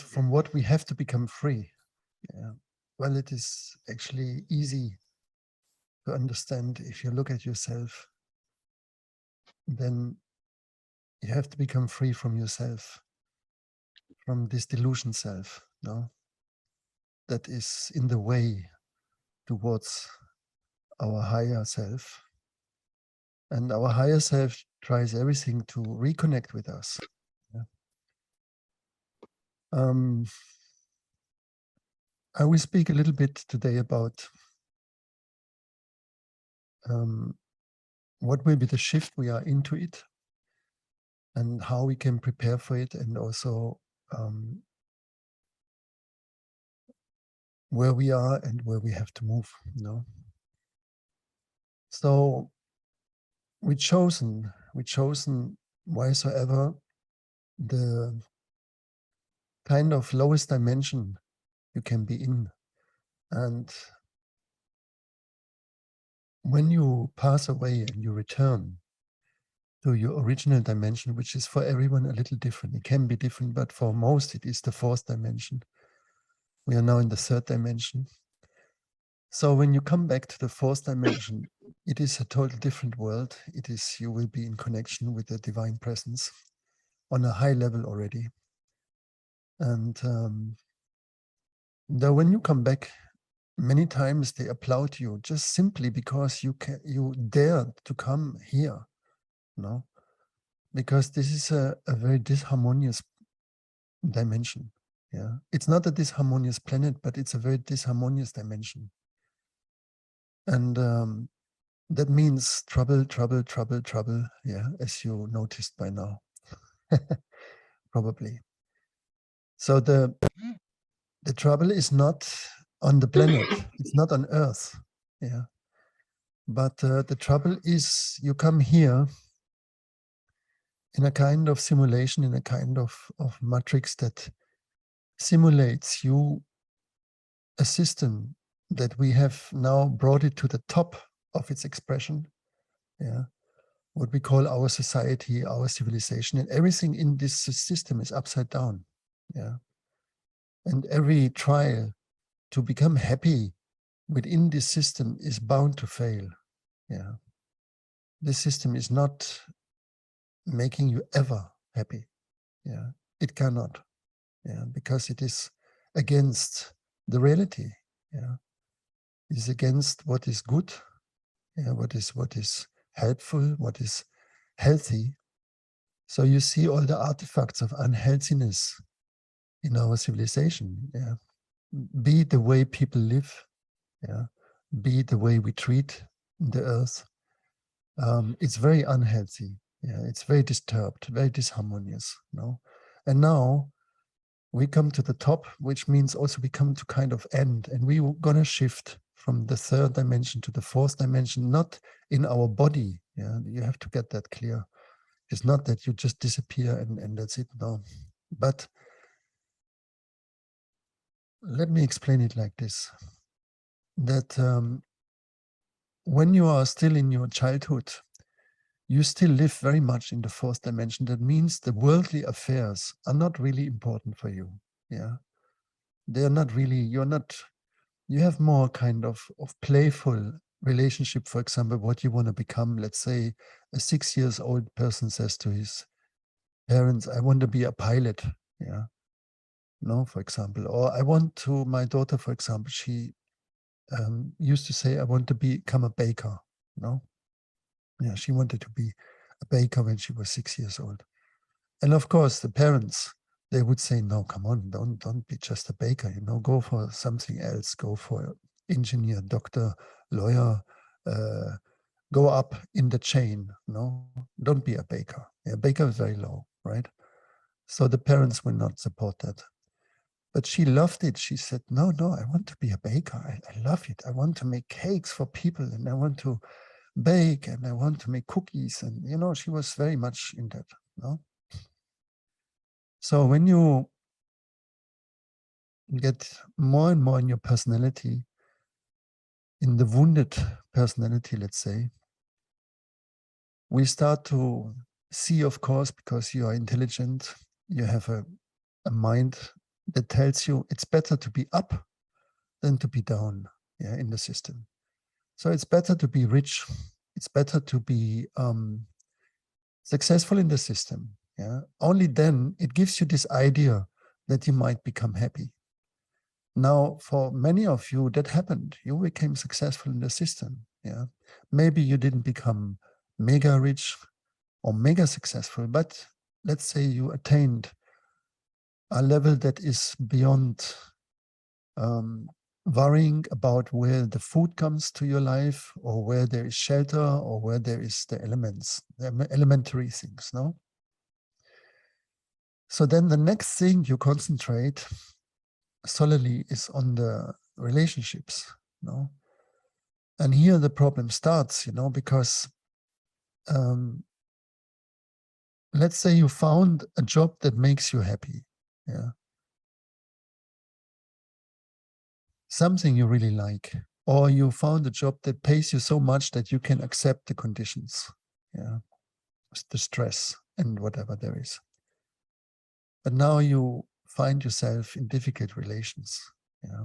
from what we have to become free. Yeah. Well, it is actually easy to understand. If you look at yourself, then you have to become free from yourself, from this delusion self, no? That is in the way towards our higher self. And our higher self tries everything to reconnect with us. Yeah. I will speak a little bit today about what will be the shift we are into it, and how we can prepare for it, and also where we are and where we have to move. You know? So we chosen whysoever the kind of lowest dimension you can be in. And when you pass away and you return to your original dimension, which is for everyone a little different, it can be different, but for most it is the fourth dimension. We are now in the third dimension. So when you come back to the fourth dimension, it is a total different world. It is, you will be in connection with the divine presence on a high level already. And though when you come back, many times they applaud you just simply because you dared to come here, no? Because this is a very disharmonious dimension. Yeah, it's not a disharmonious planet, but it's a very disharmonious dimension. And that means trouble, trouble, trouble, trouble. Yeah, as you noticed by now, probably. So the trouble is not on the planet. It's not on Earth. Yeah, but the trouble is you come here in a kind of simulation, in a kind of matrix that simulates you a system that we have now brought it to the top of its expression. Yeah, what we call our society, our civilization, and everything in this system is upside down. Yeah, and every trial to become happy within this system is bound to fail. Yeah, this system is not making you ever happy. Yeah, it cannot. Yeah, because it is against the reality. Yeah, it is against what is good. Yeah, what is helpful, what is healthy. So you see all the artifacts of unhealthiness in our civilization. Yeah, be it the way people live. Yeah, be it the way we treat the earth. It's very unhealthy. Yeah, it's very disturbed, very disharmonious. No, and now we come to the top, which means also we come to kind of end, and we're gonna shift from the third dimension to the fourth dimension, not in our body. Yeah, you have to get that clear. It's not that you just disappear and that's it. No, but let me explain it like this: that when you are still in your childhood, you still live very much in the fourth dimension. That means the worldly affairs are not really important for you. Yeah, they are not really. You have more kind of playful relationship. For example, what you want to become. Let's say a 6 years old person says to his parents, I want to be a pilot. Yeah. No, for example, or I want to, my daughter, for example, she used to say, I want to become a baker. No. Yeah. She wanted to be a baker when she was 6 years old. And of course, the parents, they would say, no, come on, don't be just a baker, go for something else, go for engineer, doctor, lawyer, go up in the chain, don't be a baker. A baker is very low, right? So the parents will not support that. But she loved it. She said, no, I want to be a baker. I love it. I want to make cakes for people, and I want to bake, and I want to make cookies. And, she was very much in that, no? So when you get more and more in your personality, in the wounded personality, let's say, we start to see, of course, because you are intelligent, you have a mind that tells you it's better to be up than to be down, yeah, in the system. So it's better to be rich. It's better to be successful in the system. Yeah, only then it gives you this idea that you might become happy. Now, for many of you, that happened. You became successful in the system. Yeah, maybe you didn't become mega rich or mega successful, but let's say you attained a level that is beyond worrying about where the food comes to your life, or where there is shelter, or where there is the elements, the elementary things, no? So then the next thing you concentrate solely is on the relationships, no? And here the problem starts, because let's say you found a job that makes you happy, yeah? Something you really like, or you found a job that pays you so much that you can accept the conditions, yeah, the stress and whatever there is. But now you find yourself in difficult relations, yeah,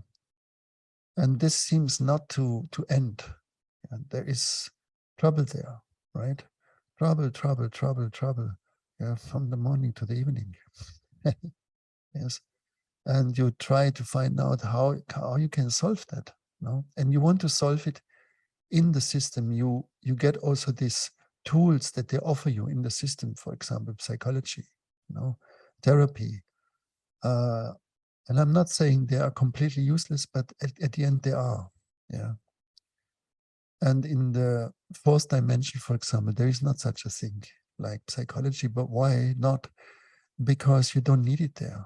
and this seems not to end. Yeah? There is trouble there, right? Trouble, trouble, trouble, trouble, yeah, from the morning to the evening. Yes, and you try to find out how you can solve that, no? And you want to solve it in the system. You get also these tools that they offer you in the system, for example, psychology, therapy. And I'm not saying they are completely useless, but at the end they are, yeah. And in the fourth dimension, for example, there is not such a thing like psychology. But why not? Because you don't need it there,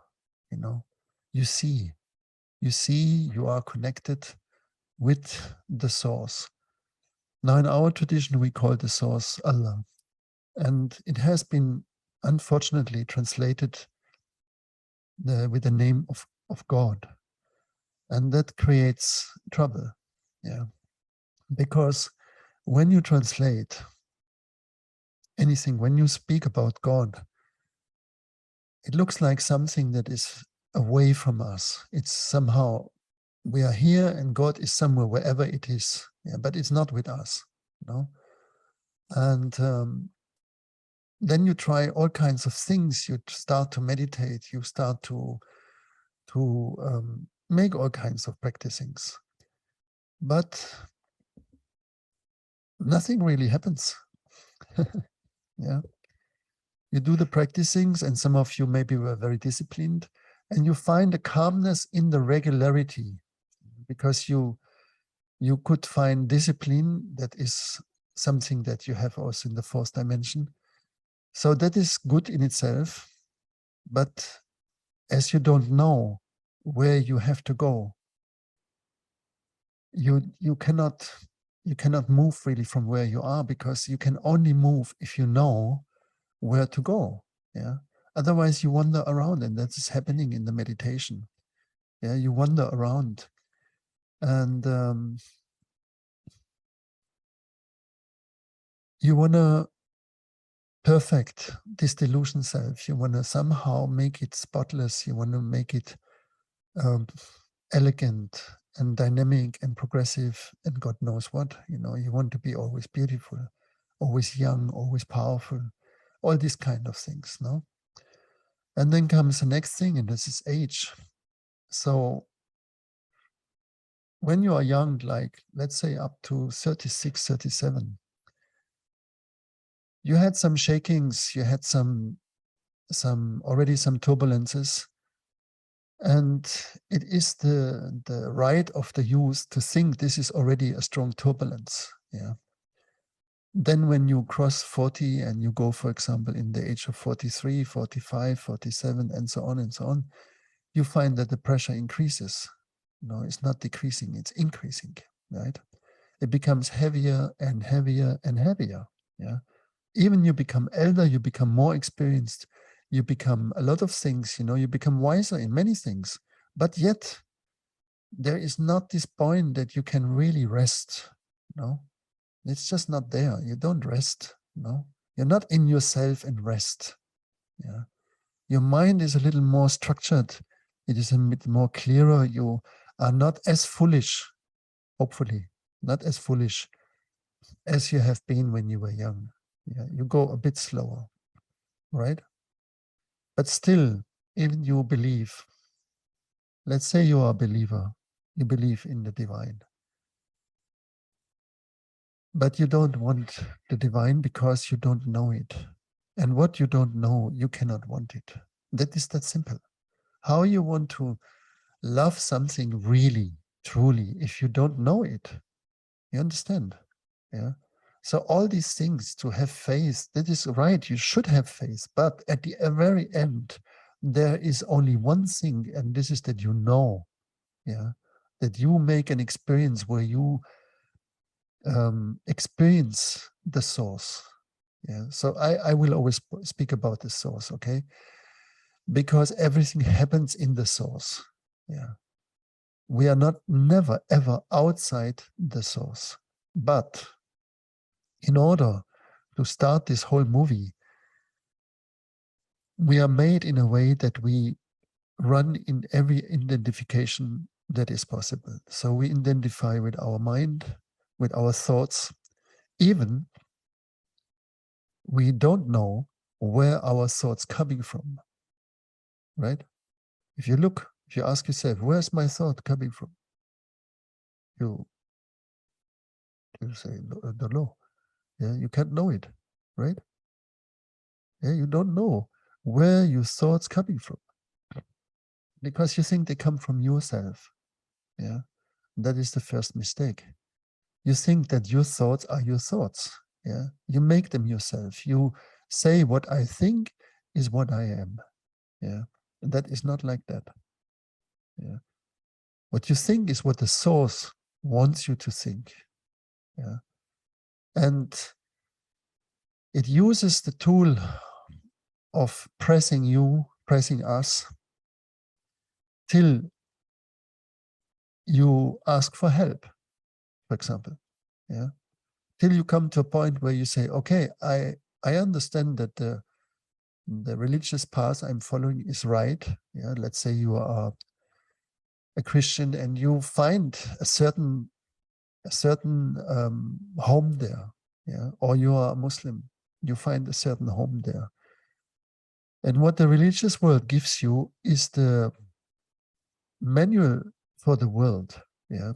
You see, you are connected with the source. Now, in our tradition, we call the source Allah. And it has been, unfortunately, translated with the name of God. And that creates trouble, yeah. Because when you translate anything, when you speak about God, it looks like something that is away from us. It's somehow, we are here and God is somewhere, wherever it is, yeah, but it's not with us, And then you try all kinds of things. You start to meditate. You start to make all kinds of practicings, but nothing really happens. Yeah, you do the practicings, and some of you maybe were very disciplined, and you find a calmness in the regularity, because you could find discipline that is something that you have also in the fourth dimension. So that is good in itself, but as you don't know where you have to go, you cannot move really from where you are, because you can only move if you know where to go. Yeah. Otherwise you wander around, and that is happening in the meditation. Yeah, you wander around, and you want to perfect this delusion self. You want to somehow make it spotless. You want to make it elegant and dynamic and progressive, and God knows what. You want to be always beautiful, always young, always powerful, all these kind of things, no? And then comes the next thing, and this is age. So when you are young, like let's say up to 36, 37, you had some shakings, you had some already some turbulences, and it is the right of the youth to think this is already a strong turbulence. Yeah. Then when you cross 40 and you go, for example, in the age of 43, 45, 47, and so on, you find that the pressure increases. No, it's not decreasing, it's increasing, right? It becomes heavier and heavier and heavier. Yeah. Even you become elder, you become more experienced, you become a lot of things, you become wiser in many things. But yet, there is not this point that you can really rest. No, it's just not there. You don't rest. No, you're not in yourself and rest. Yeah, your mind is a little more structured It is a bit more clearer. You are not as foolish, hopefully, not as foolish as you have been when you were young. Yeah, you go a bit slower, right? But still, even you believe, let's say you are a believer, you believe in the divine, but you don't want the divine because you don't know it. And what you don't know, you cannot want it. That is that simple. How you want to love something really, truly, if you don't know it? You understand? Yeah. So all these things to have faith, that is right, you should have faith. But at the very end, there is only one thing, and this is that you know, yeah, that you make an experience where you experience the source. Yeah. So I will always speak about the source, okay? Because everything happens in the source. Yeah. We are not never ever outside the source. But in order to start this whole movie, we are made in a way that we run in every identification that is possible. So we identify with our mind, with our thoughts, even we don't know where our thoughts coming from, right? If you look, if you ask yourself, where's my thought coming from? You say, don't know. Yeah, you can't know it, right? Yeah, you don't know where your thoughts coming from because you think they come from yourself. Yeah, that is the first mistake. You think that your thoughts are your thoughts. Yeah, you make them yourself. You say what I think is what I am. Yeah, and that is not like that. Yeah, what you think is what the source wants you to think. Yeah, and it uses the tool of pressing you, pressing us, till you ask for help, for example. Yeah, till you come to a point where you say, okay, I understand that the religious path I'm following is right. Yeah, let's say you are a Christian and you find a certain home there. Yeah, or you are a Muslim, you find a certain home there. And what the religious world gives you is the manual for the world. Yeah,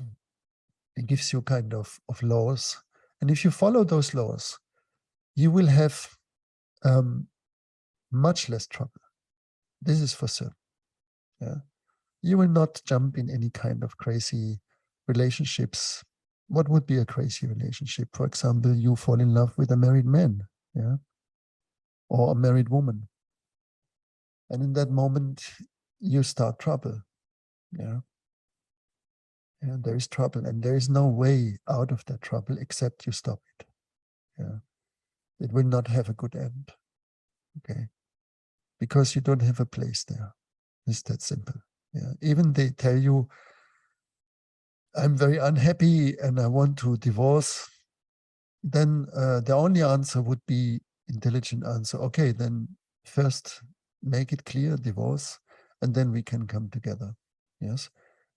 it gives you kind of laws, and if you follow those laws, you will have much less trouble. This is for certain. Yeah, you will not jump in any kind of crazy relationships. What would be a crazy relationship? For example, you fall in love with a married man, yeah, or a married woman, and in that moment you start trouble. Yeah, and there is trouble, and there is no way out of that trouble except you stop it. Yeah, it will not have a good end. Okay, because you don't have a place there. It's that simple. Yeah, even they tell you, I'm very unhappy and I want to divorce, then the only answer would be intelligent answer. Okay, then first make it clear, divorce, and then we can come together. Yes,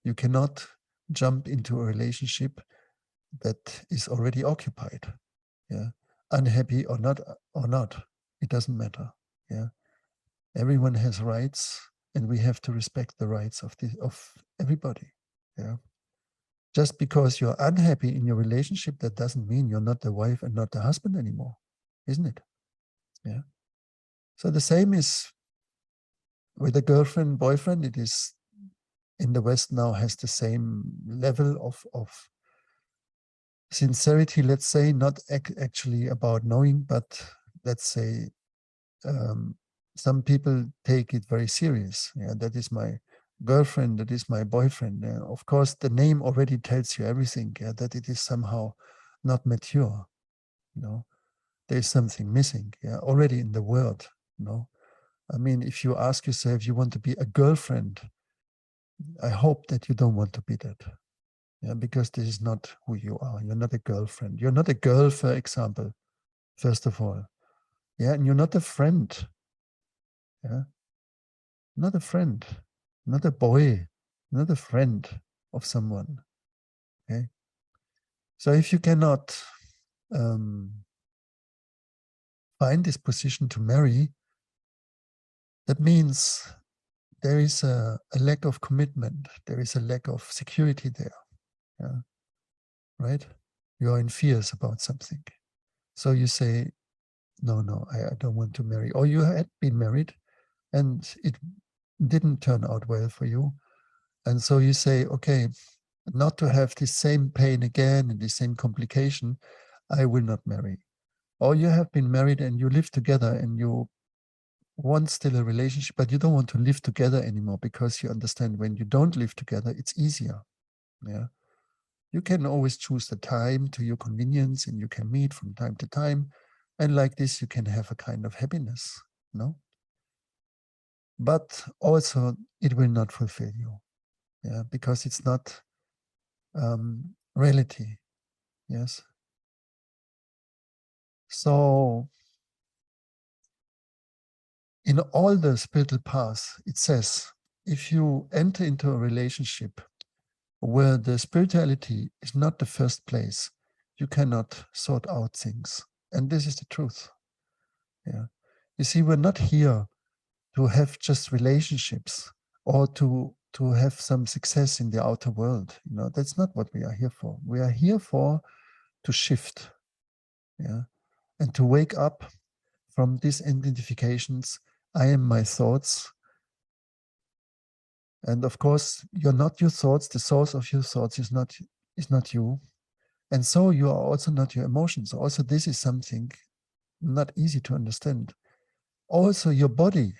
you cannot jump into a relationship that is already occupied. Yeah, unhappy or not, it doesn't matter. Yeah, everyone has rights, and we have to respect the rights of everybody. Yeah. Just because you're unhappy in your relationship, that doesn't mean you're not the wife and not the husband anymore, isn't it? Yeah. So the same is with a girlfriend, boyfriend. It is in the West now has the same level of sincerity, let's say, not actually about knowing, but let's say some people take it very serious. Yeah, that is my girlfriend, that is my boyfriend. Of course, the name already tells you everything, yeah, that it is somehow not mature. You know, there's something missing, yeah, already in the word. You know, I mean, if you ask yourself, you want to be a girlfriend, I hope that you don't want to be that. Yeah, because this is not who you are. You're not a girlfriend. You're not a girl, for example, first of all. Yeah, and you're not a friend. Yeah, not a friend. not a boy, not a friend of someone. Okay. So if you cannot find this position to marry, that means there is a lack of commitment. There is a lack of security there. Yeah. Right? You are in fears about something. So you say, no, I don't want to marry. Or you had been married and it didn't turn out well for you. And so you say, okay, not to have the same pain again and the same complication, I will not marry. Or you have been married and you live together and you want still a relationship, but you don't want to live together anymore because you understand when you don't live together, it's easier. Yeah. You can always choose the time to your convenience and you can meet from time to time. And like this, you can have a kind of happiness, no? But also it will not fulfill you, yeah, because it's not reality, yes? So in all the spiritual paths, it says, if you enter into a relationship where the spirituality is not the first place, you cannot sort out things. And this is the truth. Yeah. You see, we're not here to have just relationships or to have some success in the outer world. You know, that's not what we are here for. We are here for to shift, yeah, and to wake up from these identifications. I am my thoughts. And of course, you're not your thoughts. The source of your thoughts is not you. And so you are also not your emotions. Also, this is something not easy to understand. Also, your body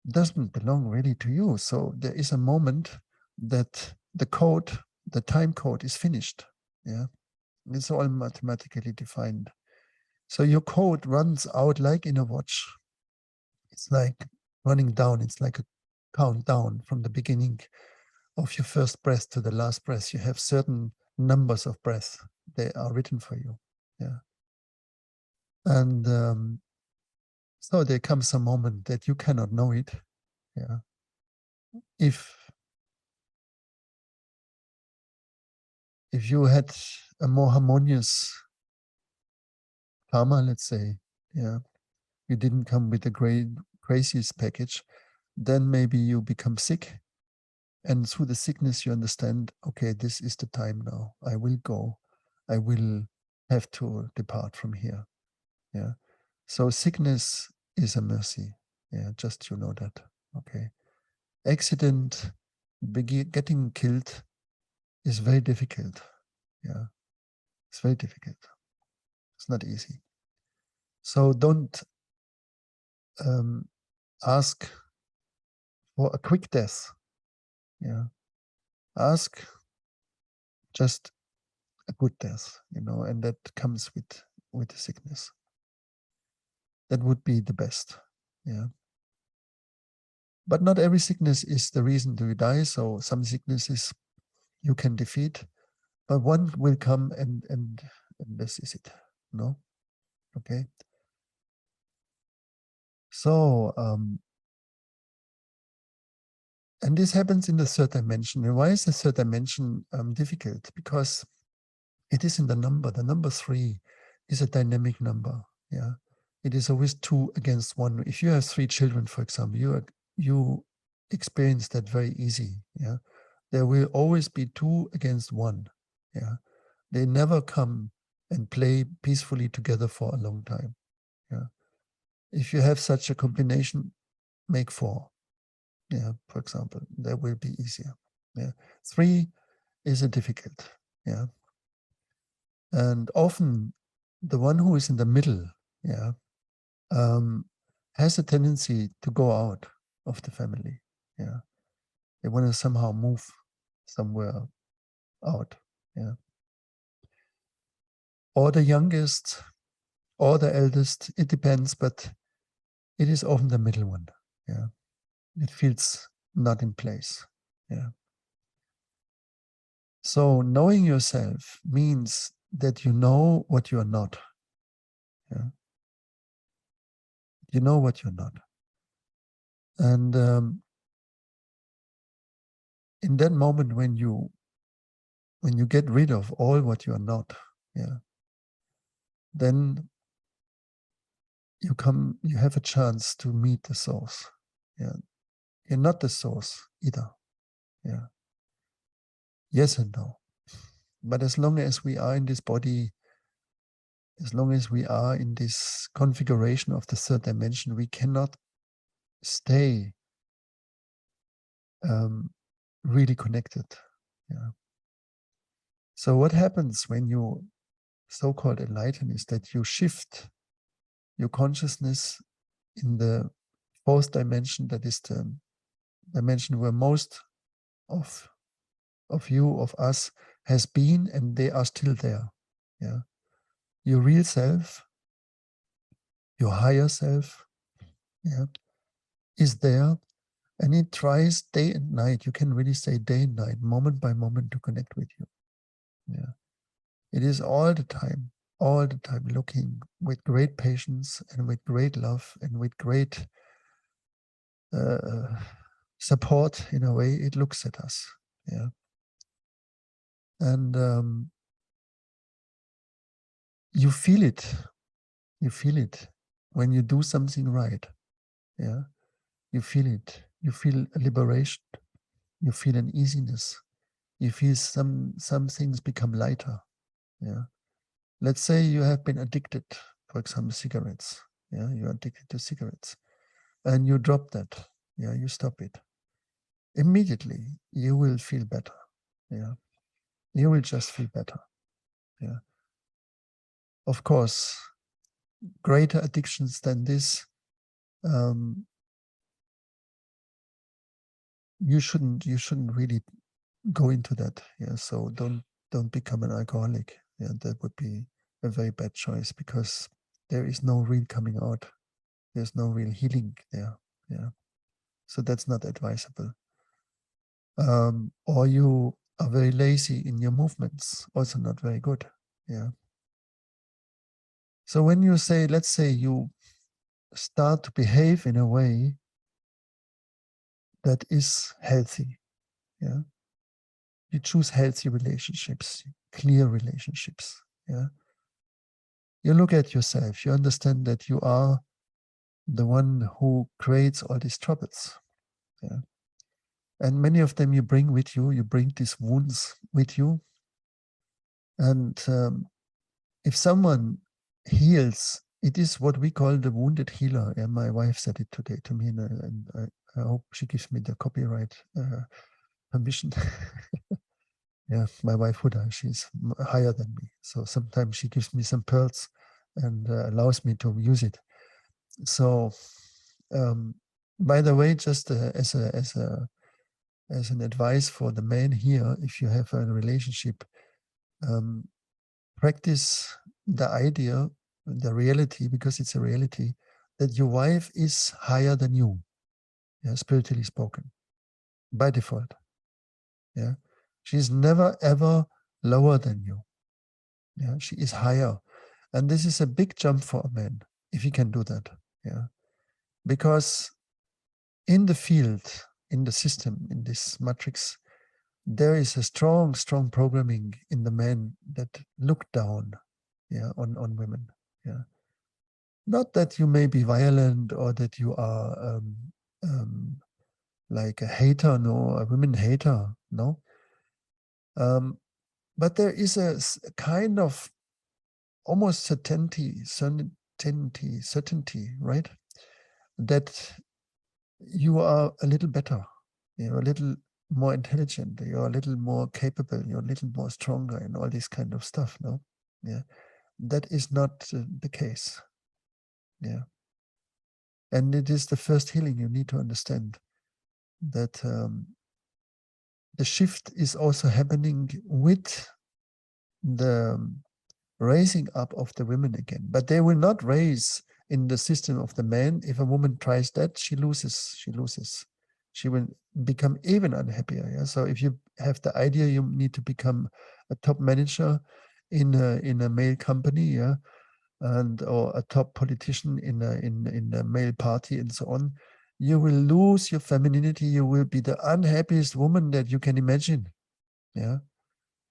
doesn't belong really to you. So there is a moment that the time code is finished. Yeah, it's all mathematically defined. So your code runs out like in a watch. It's like running down. It's like a countdown from the beginning of your first breath to the last breath. You have certain numbers of breaths. They are written for you. Yeah. And so there comes a moment that you cannot know it. Yeah. If you had a more harmonious karma, let's say, yeah, you didn't come with the craziest package, then maybe you become sick. And through the sickness, you understand, okay, this is the time now. I will go. I will have to depart from here. Yeah. So sickness is a mercy. Yeah, just you know that. Okay. Accident, getting killed is very difficult. Yeah. It's very difficult. It's not easy. So don't ask for a quick death. Yeah. Ask just a good death, and that comes with the sickness. That would be the best. Yeah. But not every sickness is the reason to die. So some sicknesses you can defeat, but one will come and this is it. No? Okay. So and this happens in the third dimension. And why is the third dimension difficult? Because it is in the number. The number 3 is a dynamic number. Yeah, it is always 2 against 1. If you have 3 children, for example, you experience that very easy. Yeah, there will always be 2 against 1. Yeah, they never come and play peacefully together for a long time. Yeah, if you have such a combination, make 4. Yeah, for example, that will be easier. Yeah, 3 is a difficult. Yeah. And often the one who is in the middle, yeah, has a tendency to go out of the family. Yeah. They want to somehow move somewhere out. Yeah. Or the youngest or the eldest, it depends, but it is often the middle one. Yeah. It feels not in place. Yeah. So knowing yourself means that you know what you are not. Yeah. You know what you're not. And in that moment when you get rid of all what you are not, yeah, then you have a chance to meet the source. Yeah. You're not the source either. Yeah. Yes and no. But as long as we are in this body, as long as we are in this configuration of the third dimension, we cannot stay really connected. Yeah. So what happens when you so-called enlighten is that you shift your consciousness in the fourth dimension, that is the dimension where most of you, of us, has been, and they are still there. Yeah. Your real self, your higher self, yeah, is there, and it tries day and night. You can really say day and night, moment by moment, to connect with you. Yeah. It is all the time looking with great patience and with great love and with great support. In a way, it looks at us. Yeah. And you feel it. You feel it when you do something right. Yeah. You feel it. You feel a liberation. You feel an easiness. You feel some things become lighter. Yeah. Let's say you have been addicted, for example, cigarettes. Yeah, you're addicted to cigarettes, and you drop that. Yeah, you stop it. Immediately, you will feel better. Yeah, you will just feel better. Yeah. Of course, greater addictions than this, you shouldn't really go into that. Yeah, so don't become an alcoholic. Yeah, that would be a very bad choice, because there is no real coming out. There's no real healing there. Yeah, so that's not advisable. Or you are very lazy in your movements, also not very good. Yeah. So when you say, let's say you start to behave in a way that is healthy, yeah, you choose healthy relationships, clear relationships. Yeah. You look at yourself, you understand that you are the one who creates all these troubles. Yeah. And many of them you bring with you, bring these wounds with you. And if someone heals, it is what we call the wounded healer. And my wife said it today to me, and I hope she gives me the copyright permission. Yeah, my wife Huda, she's higher than me. So sometimes she gives me some pearls and allows me to use it. So, by the way, just as an advice for the man here, if you have a relationship, practice the idea, the reality, because it's a reality, that your wife is higher than you, yeah, spiritually spoken, by default. Yeah, she's never ever lower than you. Yeah, she is higher, and this is a big jump for a man if he can do that. Yeah, because in the field, in the system, in this matrix, there is a strong programming in the men that look down, yeah, on women. Yeah. Not that you may be violent or that you are like a hater, no, a women hater, no. But there is a kind of almost certainty, right? That you are a little better, you're a little more intelligent, you're a little more capable, you're a little more stronger, and all this kind of stuff, no? Yeah. That is not the case. Yeah. And it is the first healing. You need to understand that the shift is also happening with the raising up of the women again. But they will not raise in the system of the man. If a woman tries that, she loses. She will become even unhappier. Yeah? So if you have the idea you need to become a top manager in a male company, yeah, and or a top politician in a male party and so on, you will lose your femininity. You will be the unhappiest woman that you can imagine. Yeah.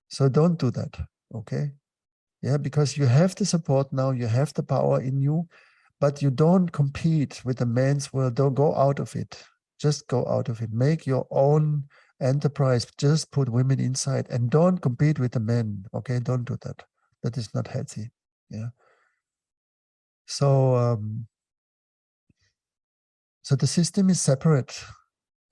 So don't do that. Okay. Yeah, because you have the support now, you have the power in you, but you don't compete with the man's world. Don't go out of it. Just go out of it. Make your own enterprise. Just put women inside and don't compete with the men. Okay, don't do that. That is not healthy. Yeah. So, so the system is separate,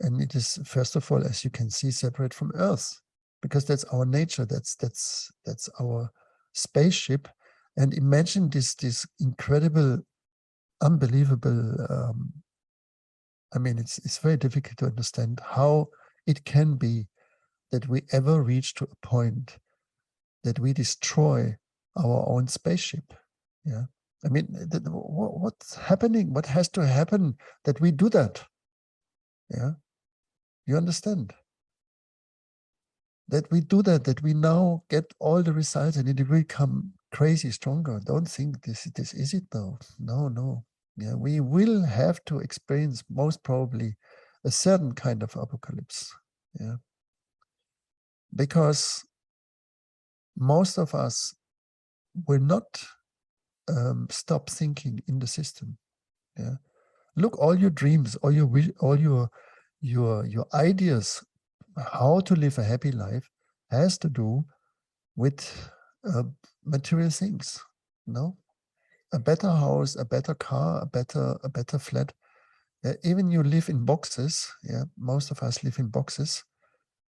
and it is first of all, as you can see, separate from Earth, because that's our nature. That's our spaceship. And imagine this incredible, unbelievable. I mean, it's very difficult to understand how it can be that we ever reach to a point that we destroy our own spaceship. Yeah. I mean, what's happening? What has to happen that we do that? Yeah. You understand? That we do that, that we now get all the results and it will become crazy stronger. Don't think this is it though. No, no. Yeah, we will have to experience most probably a certain kind of apocalypse. Yeah. Because most of us will not stop thinking in the system. Yeah. Look, all your dreams, all your ideas, how to live a happy life has to do with material things. No, a better house, a better car, a better flat. Even you live in boxes. Yeah, most of us live in boxes.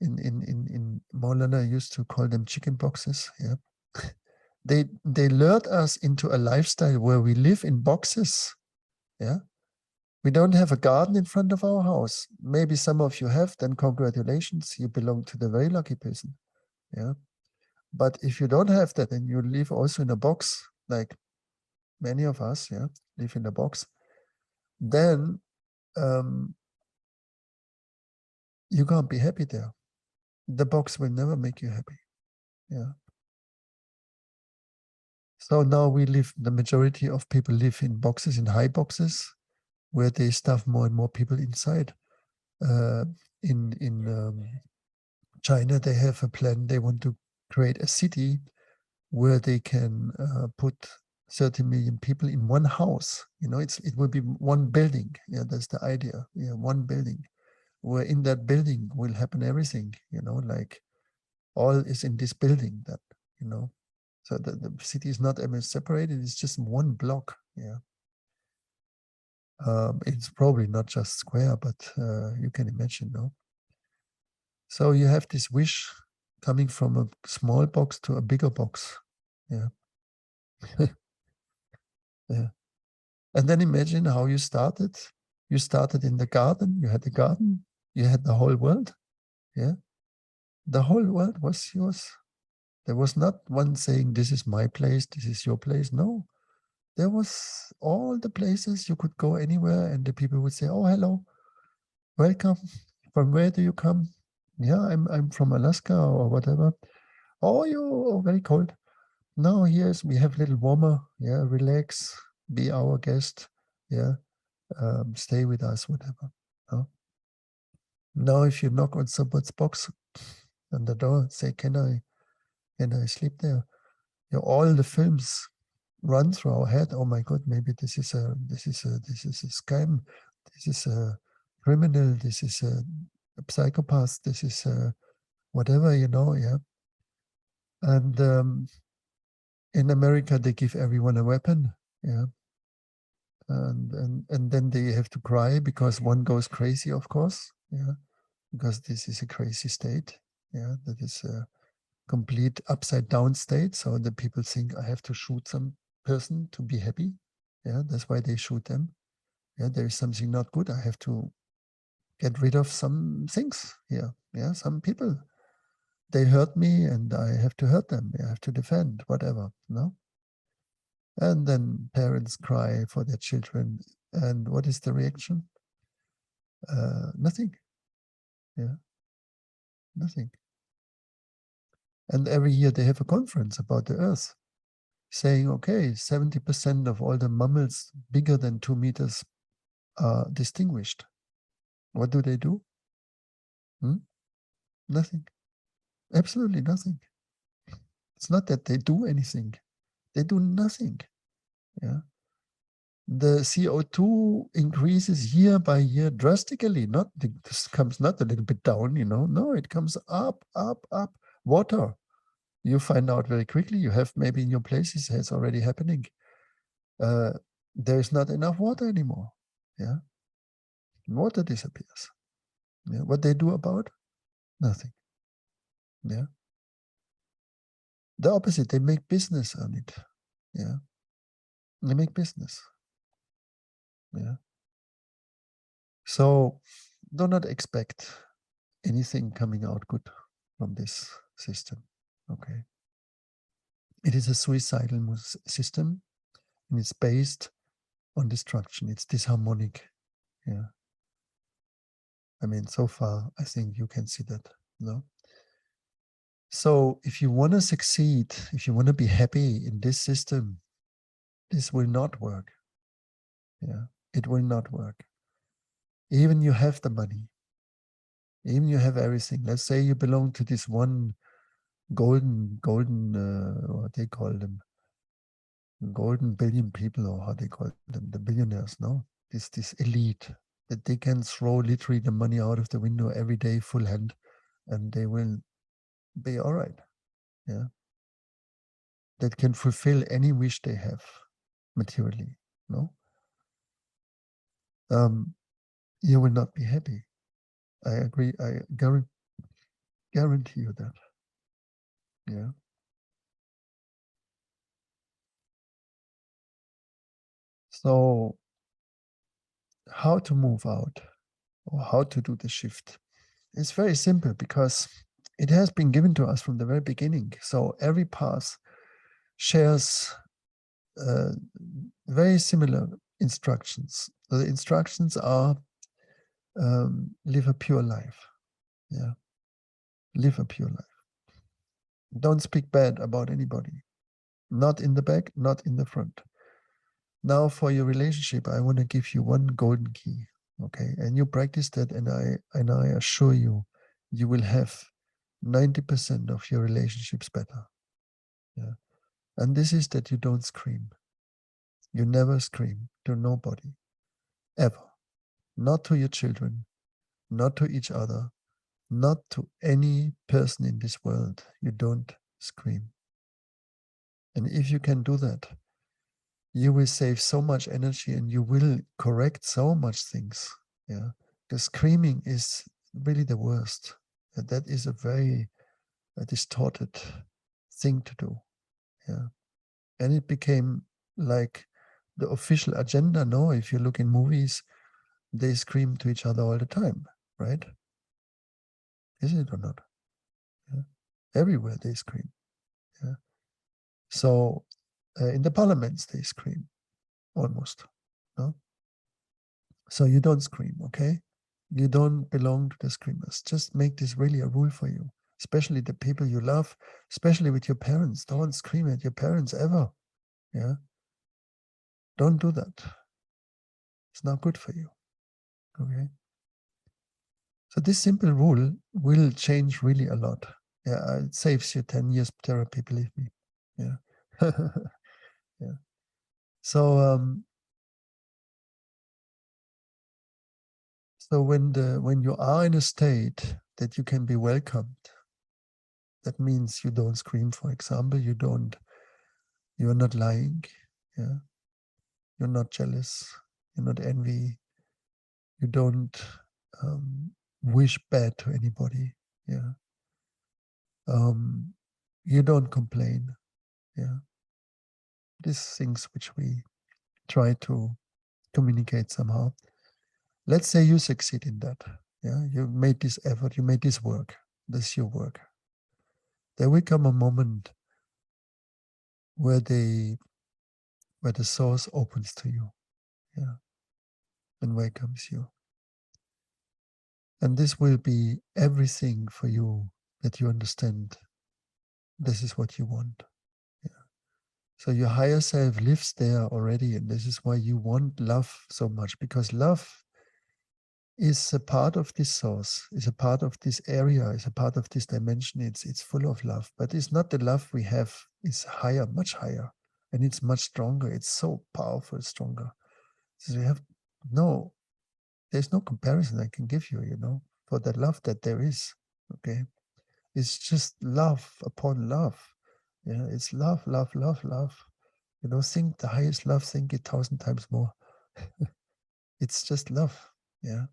In Mawlana used to call them chicken boxes. Yeah, they lured us into a lifestyle where we live in boxes. Yeah, we don't have a garden in front of our house. Maybe some of you have. Then congratulations, you belong to the very lucky person. Yeah. But if you don't have that and you live also in a box, like many of us, yeah, live in a box, then you can't be happy there. The box will never make you happy. Yeah. So now we live, the majority of people live in boxes, in high boxes, where they stuff more and more people inside. In China, they have a plan. They want to create a city where they can put 30 million people in one house. You know, it will be one building. Yeah, that's the idea. Yeah, one building, where in that building will happen everything. You know, like all is in this building. That, you know, so the city is not even separated. It's just one block. Yeah. It's probably not just square, but you can imagine, no? So you have this wish coming from a small box to a bigger box. Yeah. Yeah. And then imagine how you started. You started in the garden. You had a garden. You had the whole world. Yeah. The whole world was yours. There was not one saying, this is my place, this is your place. No. There was all the places you could go anywhere, and the people would say, oh, hello, welcome. From where do you come? Yeah, I'm from Alaska or whatever. Oh, you're very cold. No, yes, we have a little warmer. Yeah, relax, be our guest. Yeah, stay with us, whatever. No? Now, if you knock on somebody's box on the door, say, can I sleep there? You know, all the films run through our head. Oh my God, maybe this is a scam. This is a criminal. This is a psychopath. This is a whatever, you know. Yeah. And in America, they give everyone a weapon. Yeah. And then they have to cry because one goes crazy, of course. Yeah. Because this is a crazy state. Yeah. That is a complete upside down state. So the people think I have to shoot some person to be happy. Yeah. That's why they shoot them. Yeah. There is something not good. I have to get rid of some things here. Yeah. Some people, they hurt me and I have to hurt them. I have to defend, whatever. No. And then parents cry for their children. And what is the reaction? Nothing. Yeah, nothing. And every year they have a conference about the Earth, saying, okay, 70% of all the mammals bigger than 2 meters are distinguished. What do? Nothing. Absolutely nothing. It's not that they do anything. They do nothing. Yeah. The CO2 increases year by year drastically. This comes not a little bit down, No, it comes up, up, up. Water. You find out very quickly. You have maybe in your places it's already happening. There's not enough water anymore. Yeah. Water disappears. Yeah. What they do about? Nothing. Yeah. The opposite, they make business on it. Yeah. They make business. Yeah. So do not expect anything coming out good from this system. Okay. It is a suicidal system, and it's based on destruction. It's disharmonic. Yeah. I mean, so far, I think you can see that. No. So if you want to succeed, if you want to be happy in this system, this will not work. Yeah. It will not work. Even you have the money, even you have everything. Let's say you belong to this one golden, what they call them, golden billion people, or how they call them, the billionaires, no? This elite, that they can throw literally the money out of the window every day, full hand, and they will be all right. Yeah. That can fulfill any wish they have materially, no? You will not be happy. I agree. I guarantee you that. Yeah. So how to move out, or how to do the shift? It's very simple, because it has been given to us from the very beginning. So every path shares very similar instructions. So the instructions are live a pure life. Yeah. Live a pure life. Don't speak bad about anybody. Not in the back, not in the front. Now for your relationship, I want to give you one golden key. Okay. And you practice that, and I assure you, you will have 90% of your relationships better. Yeah. And this is that you don't scream. You never scream to nobody, ever. Not to your children, not to each other, not to any person in this world. You don't scream. And if you can do that, you will save so much energy, and you will correct so much things. Yeah. The screaming is really the worst. And that is a very distorted thing to do. Yeah. And it became like the official agenda. No, if you look in movies, they scream to each other all the time, right? Is it or not? Yeah. Everywhere they scream. Yeah. So in the parliaments they scream almost. No. So you don't scream, okay? You don't belong to the screamers. Just make this really a rule for you, especially the people you love, especially with your parents. Don't scream at your parents ever. Yeah. Don't do that. It's not good for you. Okay. So this simple rule will change really a lot. Yeah, it saves you 10 years therapy, believe me. Yeah. Yeah. So so when you are in a state that you can be welcomed, that means you don't scream, for example, you're not lying, yeah. You're not jealous, you're not envy, you don't wish bad to anybody, yeah. You don't complain, yeah. These things which we try to communicate somehow. Let's say you succeed in that. Yeah, you made this effort, you made this work. This is your work. There will come a moment where the source opens to you, yeah, and welcomes you. And this will be everything for you, that you understand this is what you want. Yeah. So your higher self lives there already, and this is why you want love so much, because love is a part of this source, is a part of this area, is a part of this dimension. It's full of love, but it's not the love we have. It's higher, much higher, and it's much stronger. It's so powerful, stronger. So you have no, there's no comparison I can give you, for the love that there is. Okay, it's just love upon love. Yeah, it's love, love, love, love. Think the highest love, think it 1,000 times more. It's just love. Yeah.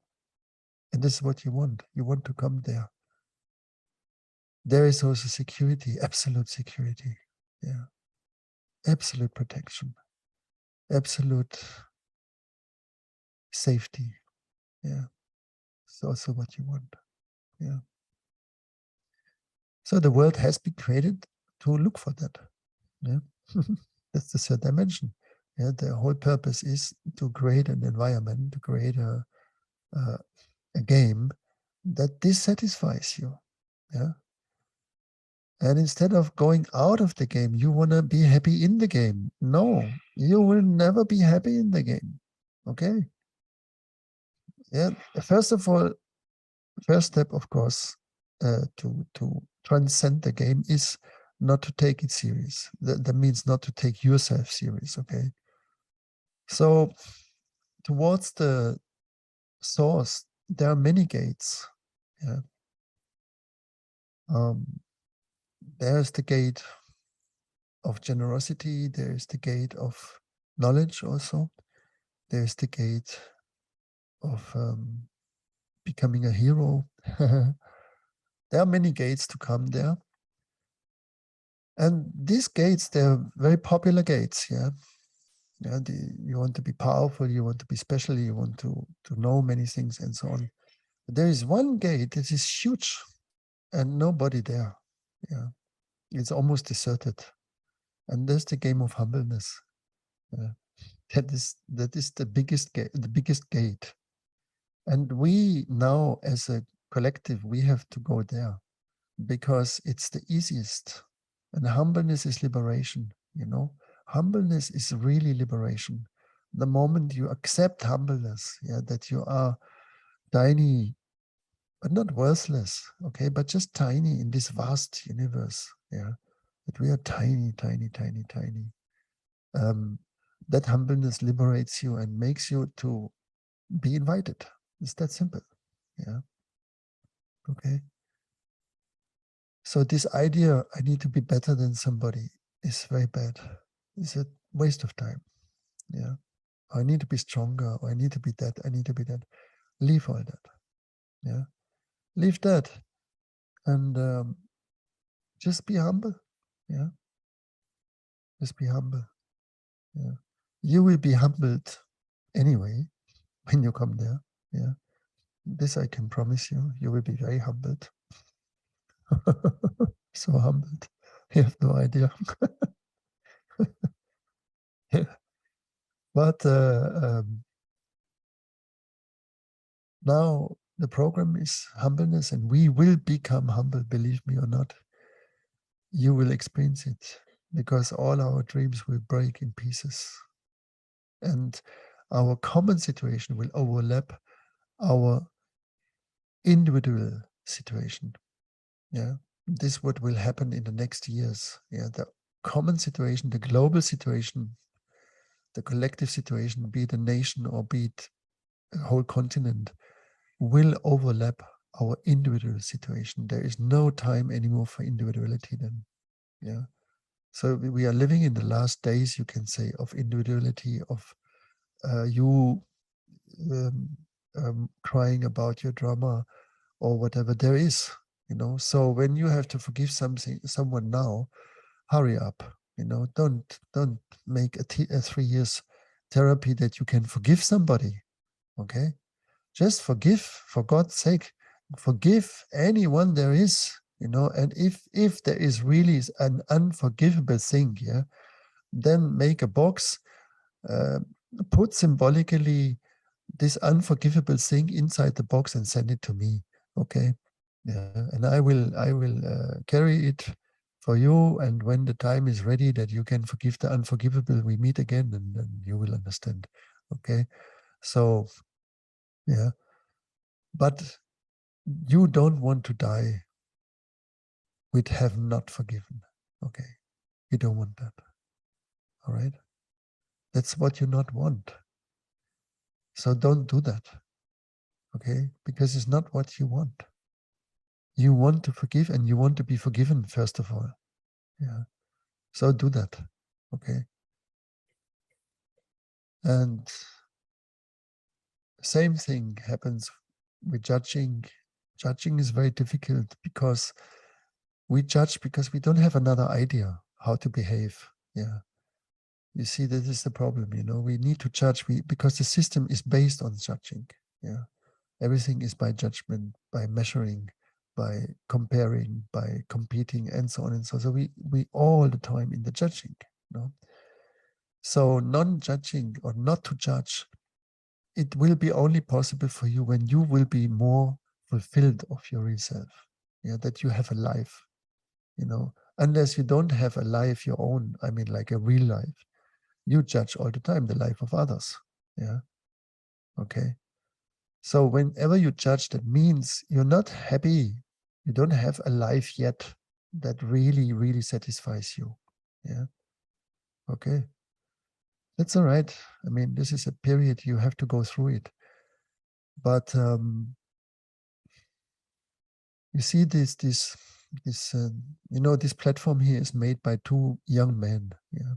And this is what you want. You want to come there. There is also security, absolute security. Yeah. Absolute protection. Absolute safety. Yeah. It's also what you want. Yeah. So the world has been created to look for that. Yeah. That's the third dimension. Yeah. The whole purpose is to create an environment, to create a game that dissatisfies you. Yeah. And instead of going out of the game, you want to be happy in the game. No, you will never be happy in the game. Okay. Yeah. First of all, first step, of course, to transcend the game is not to take it serious. That means not to take yourself serious. Okay. So towards the source, there are many gates. Yeah. There's the gate of generosity. There is the gate of knowledge also. There's the gate of becoming a hero. There are many gates to come there. And these gates, they're very popular gates, yeah. Yeah, you want to be powerful, you want to be special, you want to know many things and so on. But there is one gate that is huge and nobody there. Yeah. It's almost deserted. And there's the game of humbleness. Yeah. That is the biggest gate. And we now, as a collective, we have to go there because it's the easiest. And humbleness is liberation, Humbleness is really liberation. The moment you accept humbleness, yeah, that you are tiny, but not worthless, okay, but just tiny in this vast universe, yeah, that we are tiny, tiny, tiny, tiny. That humbleness liberates you and makes you to be invited. It's that simple, yeah. Okay. So this idea, I need to be better than somebody, is very bad. It's a waste of time. Yeah. I need to be stronger, or I need to be that, I need to be that. Leave all that. Yeah. Leave that. And just be humble. Yeah. Just be humble. Yeah. You will be humbled anyway when you come there. Yeah. This I can promise you. You will be very humbled. So humbled. You have no idea. Yeah. But now the program is humbleness, and we will become humble, believe me or not. You will experience it because all our dreams will break in pieces. And our common situation will overlap our individual situation. Yeah. This is what will happen in the next years. Yeah. The common situation, the global situation, the collective situation, be it a nation or be it a whole continent, will overlap our individual situation. There is no time anymore for individuality then. Yeah. So we are living in the last days, you can say, of individuality, of you crying about your drama or whatever there is, So when you have to forgive someone now, hurry up, Don't make a 3 years therapy that you can forgive somebody, okay? Just forgive, for God's sake. Forgive anyone there is, And if there is really an unforgivable thing, yeah, then make a box, put symbolically this unforgivable thing inside the box and send it to me, okay? Yeah, and I will carry it for you. And when the time is ready that you can forgive the unforgivable, we meet again, and then you will understand, okay? So, yeah. But you don't want to die with have not forgiven. Okay. You don't want that. All right. That's what you not want. So don't do that. Okay. Because it's not what you want. You want to forgive and you want to be forgiven, first of all. Yeah. So do that. Okay. And same thing happens with judging. Judging is very difficult because we judge because we don't have another idea how to behave. Yeah. You see, this is the problem, we need to judge because the system is based on judging. Yeah. Everything is by judgment, by measuring, by comparing, by competing, and so on and so on. So we all the time in the judging, So non-judging or not to judge, it will be only possible for you when you will be more fulfilled of your real self. Yeah, that you have a life, unless you don't have a life your own, I mean like a real life, you judge all the time the life of others. Yeah. Okay. So whenever you judge, that means you're not happy. You don't have a life yet that really, really satisfies you. Yeah. Okay. That's all right. I mean, this is a period you have to go through it. But you see, this this platform here is made by two young men. Yeah.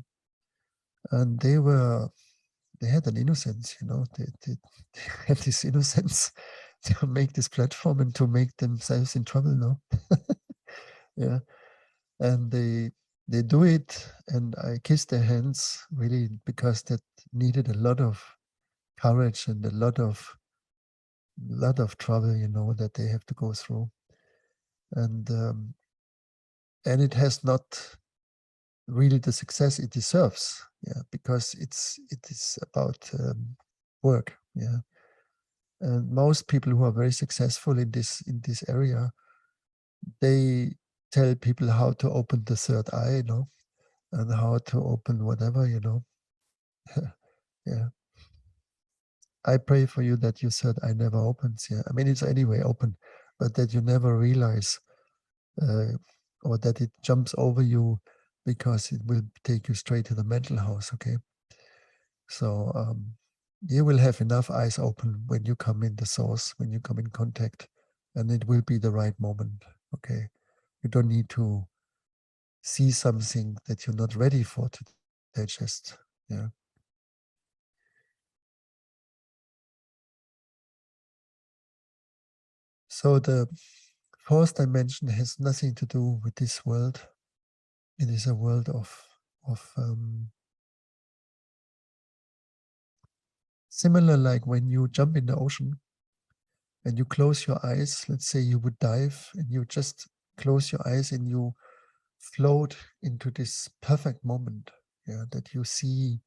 And they had an innocence, they had this innocence to make this platform and to make themselves in trouble, no? Yeah. And they do it, and I kiss their hands really because that needed a lot of courage and a lot of trouble, that they have to go through. And it has not really the success it deserves, yeah, because it is about work, yeah. And most people who are very successful in this area, they tell people how to open the third eye, and how to open whatever, Yeah. I pray for you that your third eye never opens. Yeah. I mean, it's anyway open, but that you never realize, or that it jumps over you because it will take you straight to the mental house. Okay. So you will have enough eyes open when you come in the source, when you come in contact, and it will be the right moment. Okay. You don't need to see something that you're not ready for to digest. Yeah. So the fourth dimension has nothing to do with this world. It is a world of similar, like when you jump in the ocean and you close your eyes. Let's say you would dive and you just close your eyes and you float into this perfect moment. Yeah, that you see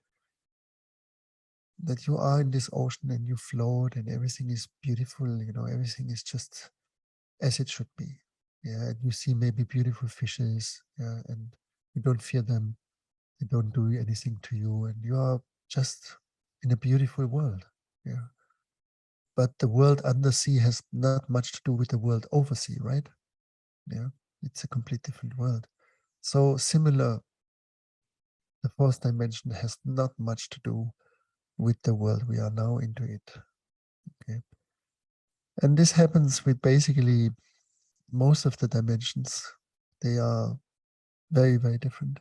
that you are in this ocean and you float and everything is beautiful. Everything is just as it should be. Yeah, and you see maybe beautiful fishes. Yeah, and you don't fear them. They don't do anything to you, and you are just in a beautiful world. Yeah. But the world under sea has not much to do with the world over sea, right? Yeah. It's a complete different world. So similar, the fourth dimension has not much to do with the world we are now into it. Okay. And this happens with basically most of the dimensions. They are very, very different.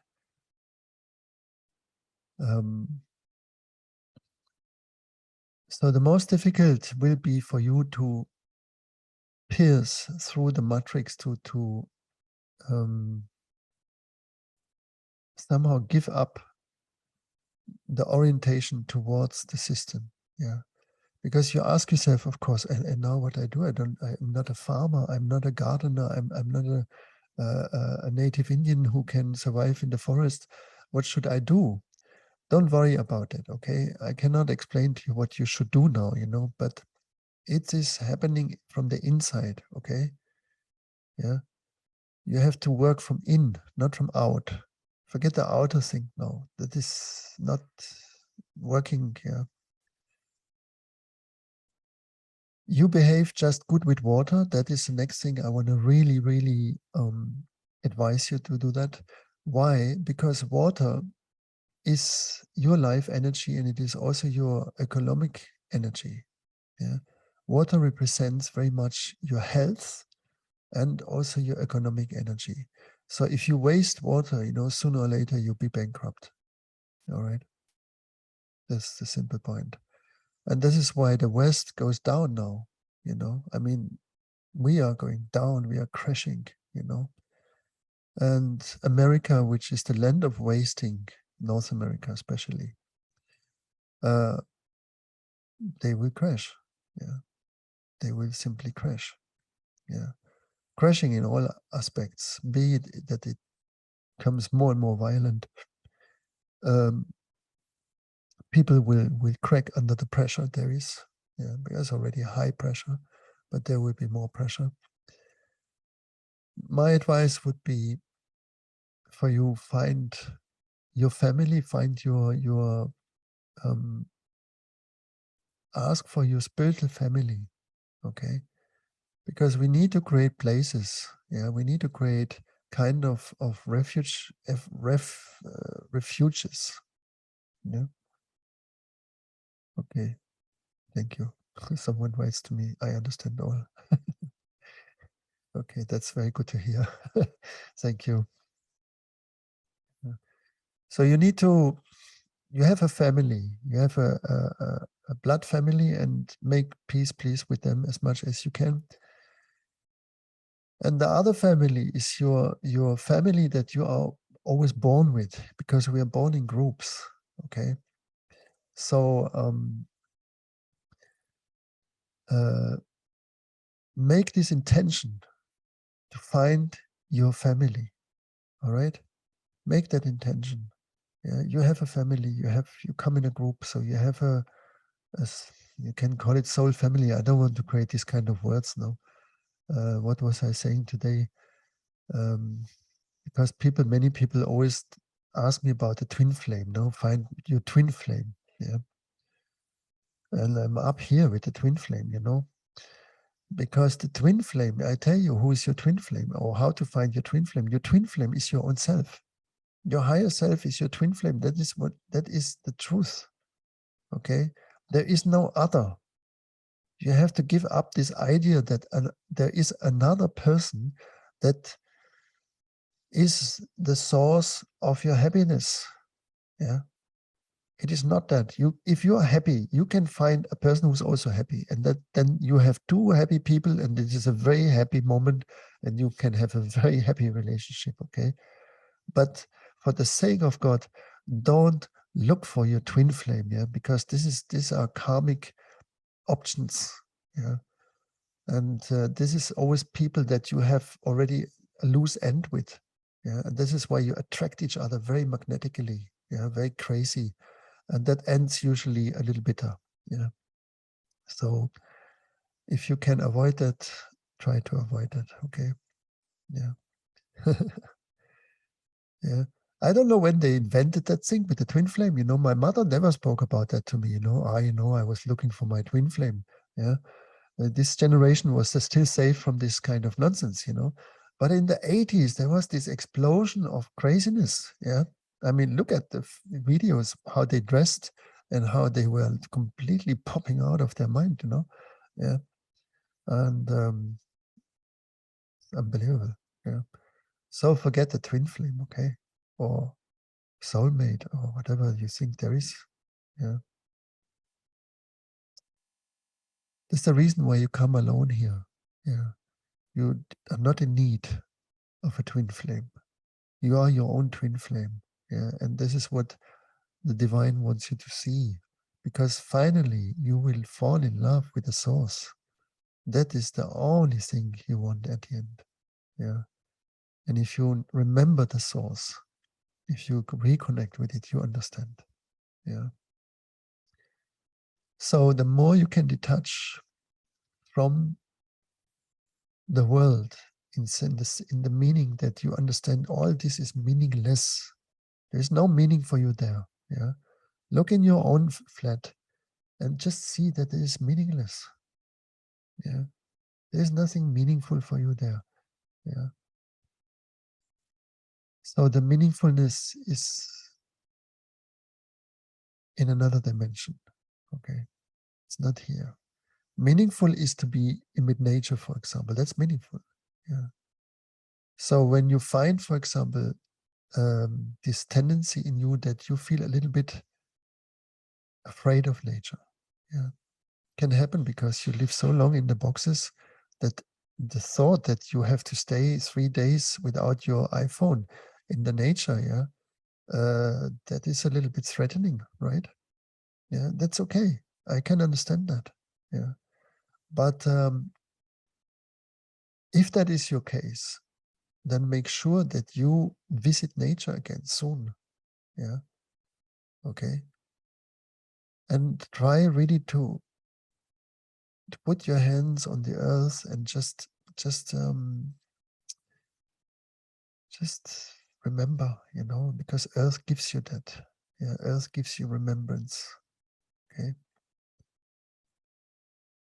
So the most difficult will be for you to pierce through the matrix, to somehow give up the orientation towards the system. Yeah. Because you ask yourself, of course, and now what I do, I'm not a farmer, I'm not a gardener, I'm not a native Indian who can survive in the forest. What should I do? Don't worry about it, okay? I cannot explain to you what you should do now, but it is happening from the inside, okay? Yeah. You have to work from in, not from out. Forget the outer thing now. That is not working. Yeah. you behave just good with water. That is the next thing I want to really, really advise you to do that. Why? Because water is your life energy, and it is also your economic energy. Yeah, water represents very much your health and also your economic energy. So if you waste water, sooner or later you'll be bankrupt. All right, that's the simple point. And this is why the West goes down now. I mean, we are going down, we are crashing. And America, which is the land of wasting, North America especially, they will crash. Yeah, they will simply crash. Yeah, crashing in all aspects, be it that it becomes more and more violent. People will crack under the pressure there is. Yeah, there's already high pressure, but there will be more pressure. My advice would be for you, find your family, find your ask for your spiritual family, okay? Because we need to create places. Yeah, we need to create kind of refuges. Yeah. Okay. Thank you. Someone writes to me, I understand all. Okay, that's very good to hear. Thank you. So you have a family, you have a blood family, and make peace, please, with them as much as you can. And the other family is your family that you are always born with, because we are born in groups. Okay. So make this intention to find your family. All right. Make that intention. Yeah, you have a family. You come in a group, so you have you can call it soul family. I don't want to create these kind of words now. What was I saying today? Because many people always ask me about the twin flame. No, find your twin flame. Yeah, and I'm up here with the twin flame. Because the twin flame, I tell you, who is your twin flame, or how to find your twin flame. Your twin flame is your own self. Your higher self is your twin flame. That is the truth. Okay, there is no other. You have to give up this idea that there is another person that is the source of your happiness. Yeah, it is not that. If you are happy, you can find a person who's also happy, and then you have two happy people, and it is a very happy moment, and you can have a very happy relationship. Okay, but for the sake of God, don't look for your twin flame. Yeah, because these are karmic options. Yeah. And this is always people that you have already a loose end with. Yeah, and this is why you attract each other very magnetically. Yeah, very crazy, and that ends usually a little bitter. Yeah. So if you can avoid that, try to avoid it. Okay. Yeah. Yeah. I don't know when they invented that thing with the twin flame. My mother never spoke about that to me. I was looking for my twin flame. Yeah. This generation was still safe from this kind of nonsense. But in the 80s, there was this explosion of craziness. Yeah. I mean, look at the videos, how they dressed and how they were completely popping out of their mind. Yeah. And unbelievable. Yeah. So forget the twin flame, okay? Or soulmate, or whatever you think there is. Yeah. That's the reason why you come alone here. Yeah. You are not in need of a twin flame. You are your own twin flame. Yeah. And this is what the divine wants you to see. Because finally you will fall in love with the source. That is the only thing you want at the end. Yeah. And if you remember the source, if you reconnect with it, you understand. Yeah. So the more you can detach from the world in the meaning that you understand all this is meaningless. There is no meaning for you there. Yeah. Look in your own flat and just see that it is meaningless. Yeah, there's nothing meaningful for you there. Yeah. So the meaningfulness is in another dimension. Okay, it's not here. Meaningful is to be in with nature, for example. That's meaningful. Yeah. So when you find, for example, this tendency in you that you feel a little bit afraid of nature, yeah, can happen because you live so long in the boxes that the thought that you have to stay 3 days without your iPhone in the nature, yeah, that is a little bit threatening, right? Yeah, that's okay. I can understand that. Yeah, but if that is your case, then make sure that you visit nature again soon. Yeah, okay, and try really to put your hands on the earth and just just remember, because earth gives you that. Yeah, earth gives you remembrance. Okay.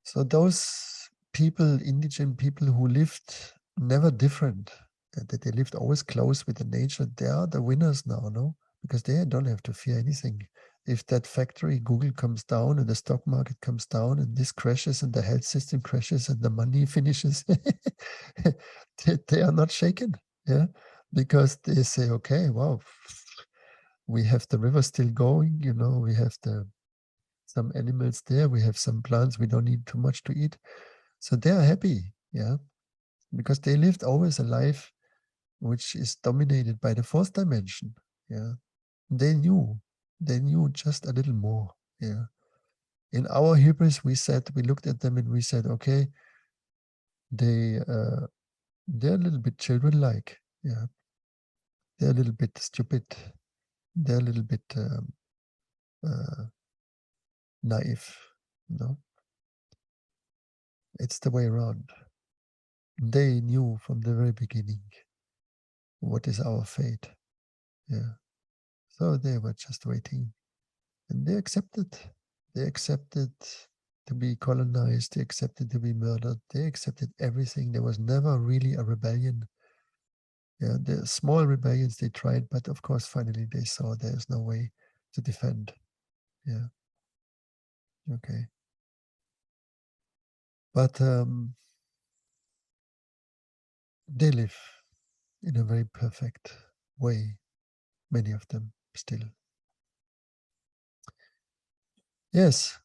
So those people, indigenous people who lived never different, that they lived always close with the nature, they are the winners now, no? Because they don't have to fear anything. If that factory, Google, comes down and the stock market comes down and this crashes and the health system crashes and the money finishes, they are not shaken. Yeah. Because they say, okay, wow, we have the river still going, we have some animals there, we have some plants, we don't need too much to eat. So they are happy, yeah, because they lived always a life which is dominated by the fourth dimension. Yeah, they knew just a little more. Yeah, in our hubris, we looked at them and we said, okay, they they're a little bit children-like. Yeah, they're a little bit stupid. They're a little bit uh, naive. No, it's the way around. They knew from the very beginning what is our fate. Yeah. So they were just waiting. And they accepted. They accepted to be colonized. They accepted to be murdered. They accepted everything. There was never really a rebellion. Yeah, the small rebellions they tried, but of course, finally they saw there's no way to defend. Yeah. Okay. But they live in a very perfect way. Many of them still. Yes.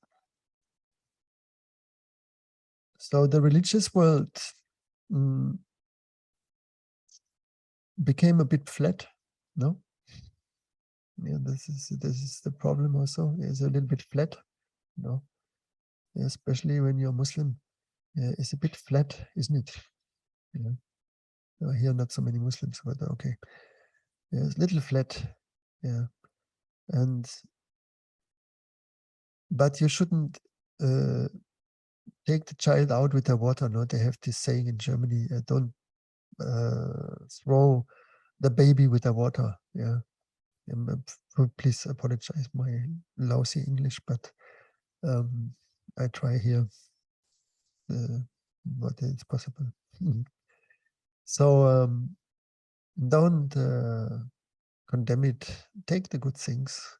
So the religious world mm, became a bit flat, no? Yeah, this is the problem also. It's a little bit flat, especially when you're Muslim. It's a bit flat, isn't it? Yeah. Here not so many Muslims, but okay. Yeah, it's a little flat. Yeah. And but you shouldn't take the child out with the water. No, they have this saying in Germany: don't throw the baby with the water. Yeah. Please apologize my lousy English, but I try here what is possible. So don't condemn it. Take the good things,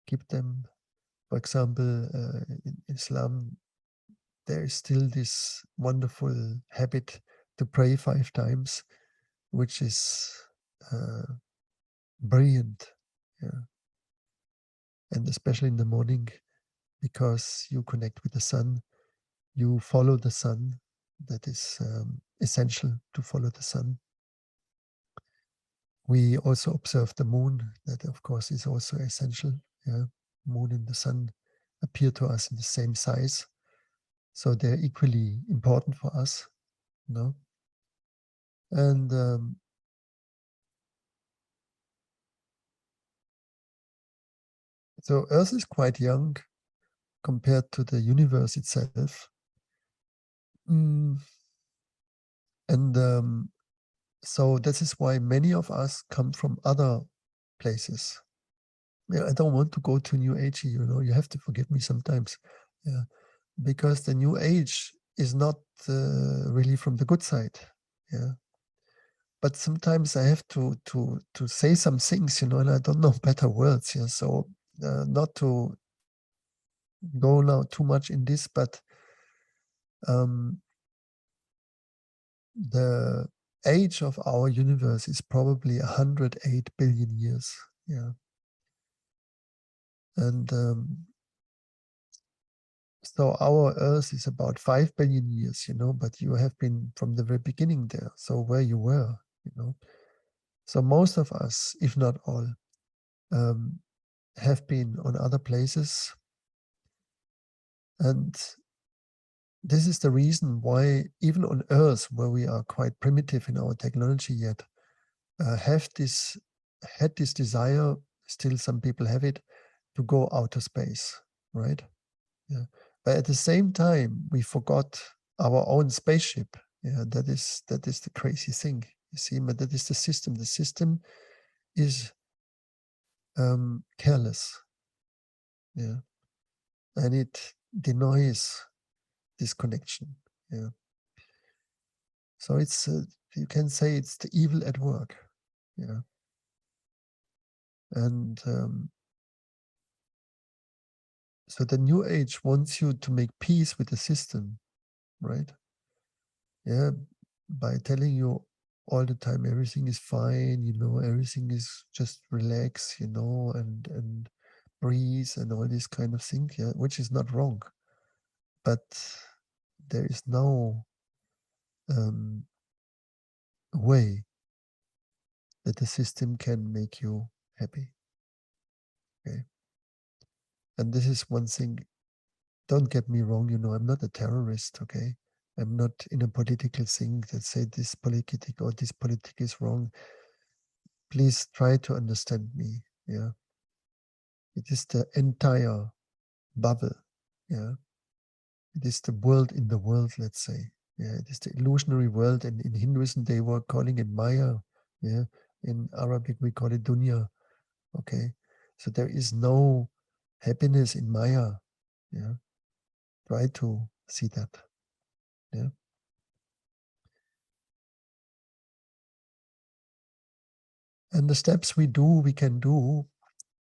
keep them. For example, in Islam, there is still this wonderful habit to pray 5 times, which is brilliant. Yeah. And especially in the morning, because you connect with the sun, you follow the sun. That is essential to follow the sun. We also observe the moon. That, of course, is also essential. Yeah, moon and the sun appear to us in the same size, so they're equally important for us. No, and so Earth is quite young compared to the universe itself, and so this is why many of us come from other places. Yeah, I don't want to go to New Age. You have to forgive me sometimes. Yeah, because the New Age is not really from the good side. Yeah. But sometimes I have to say some things, you know, and I don't know better words. Yeah. So not to go now too much in this, but the age of our universe is probably 108 billion years. Yeah. And so our Earth is about 5 billion years, you know, but you have been from the very beginning there. So where you were, you know. So most of us, if not all, have been on other places. And this is the reason why even on Earth, where we are quite primitive in our technology yet, had this desire, still some people have it, to go outer space, right? Yeah. But at the same time, we forgot our own spaceship. Yeah, that is the crazy thing. You see, but that is the system. The system is careless. Yeah, and it denies this connection. Yeah. So it's you can say it's the evil at work. Yeah. And so the New Age wants you to make peace with the system, right? Yeah, by telling you all the time everything is fine, you know, everything is just relax, you know, and breathe and all these kind of things, yeah, which is not wrong. But there is no way that the system can make you happy. Okay. And this is one thing, don't get me wrong, you know, I'm not a terrorist, okay? I'm not in a political thing that say this politic or this politic is wrong. Please try to understand me. Yeah. It is the entire bubble. Yeah. It is the world in the world, let's say. Yeah. It is the illusionary world. And in Hinduism, they were calling it Maya. Yeah. In Arabic, we call it Dunya. Okay. So there is no happiness in Maya. Yeah. Try to see that. Yeah. And the steps we can do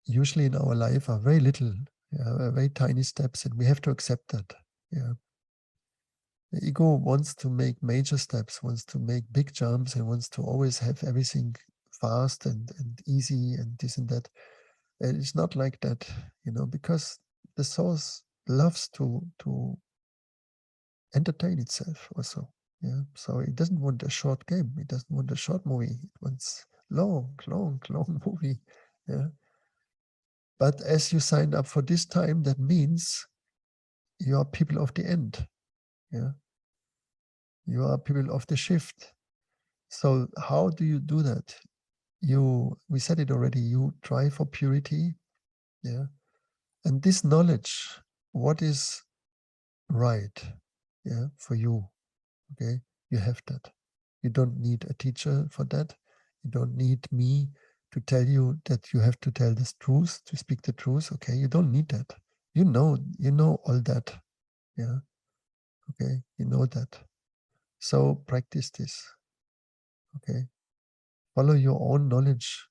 usually in our life are very little, yeah, very tiny steps, and we have to accept that. Yeah. The ego wants to make major steps, wants to make big jumps, and wants to always have everything fast and easy and this and that. And it's not like that, you know, because the source loves to entertain itself also. Yeah. So it doesn't want a short game. It doesn't want a short movie. It wants long movie. Yeah. But as you signed up for this time, that means you are people of the end. Yeah. You are people of the shift. So how do you do that? We said it already, you try for purity. Yeah. And this knowledge, what is right, yeah, for you, okay, you have that. You don't need a teacher for that. You don't need me to tell you that you have to tell the truth, to speak the truth. Okay, you don't need that. You know all that. Yeah. Okay, you know that. So practice this. Okay. Follow your own knowledge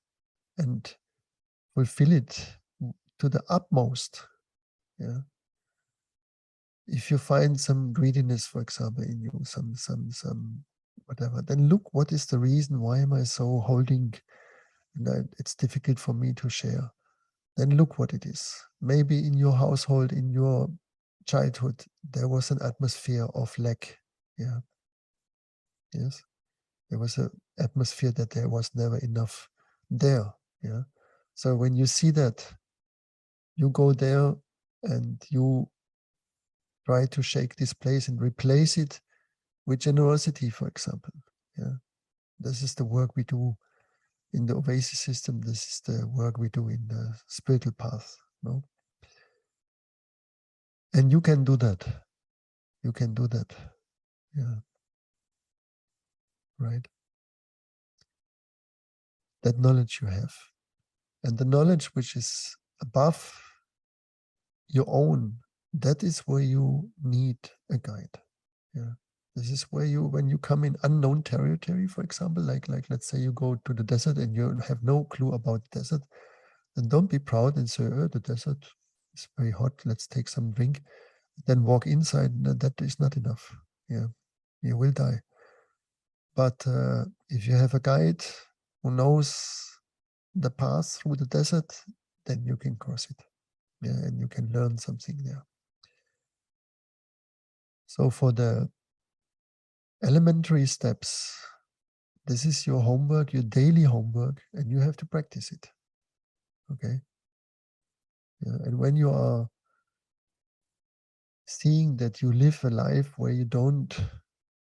and fulfill it to the utmost. Yeah. If you find some greediness, for example, in you, some whatever, then look, what is the reason? Why am I so holding? And it's difficult for me to share. Then look what it is. Maybe in your household, in your childhood, there was an atmosphere of lack. Yeah. Yes. There was an atmosphere that there was never enough there. Yeah. So when you see that, you go there and you try to shake this place and replace it with generosity, for example. Yeah. This is the work we do in the Oasis system. This is the work we do in the spiritual path. No? And you can do that. You can do that. Yeah. Right. That knowledge you have. And the knowledge which is above your own, that is where you need a guide. Yeah. This is where you, when you come in unknown territory, for example, like let's say you go to the desert and you have no clue about the desert, then don't be proud and say, oh, the desert is very hot, let's take some drink. Then walk inside. That is not enough. Yeah, you will die. But if you have a guide who knows the path through the desert, then you can cross it. Yeah, and you can learn something there. So for the elementary steps, this is your homework, your daily homework, and you have to practice it. Okay? Yeah, and when you are seeing that you live a life where you don't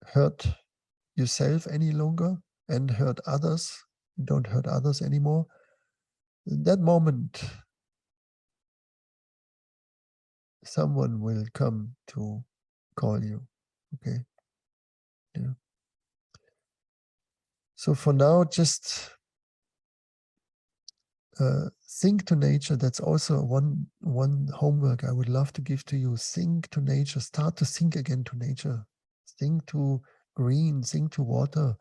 hurt yourself any longer and hurt others, you don't hurt others anymore, in that moment, someone will come to call you. Okay? Yeah. So for now, just think to nature. That's also one homework I would love to give to you. Think to nature. Start to think again to nature. Think to green. Think to water.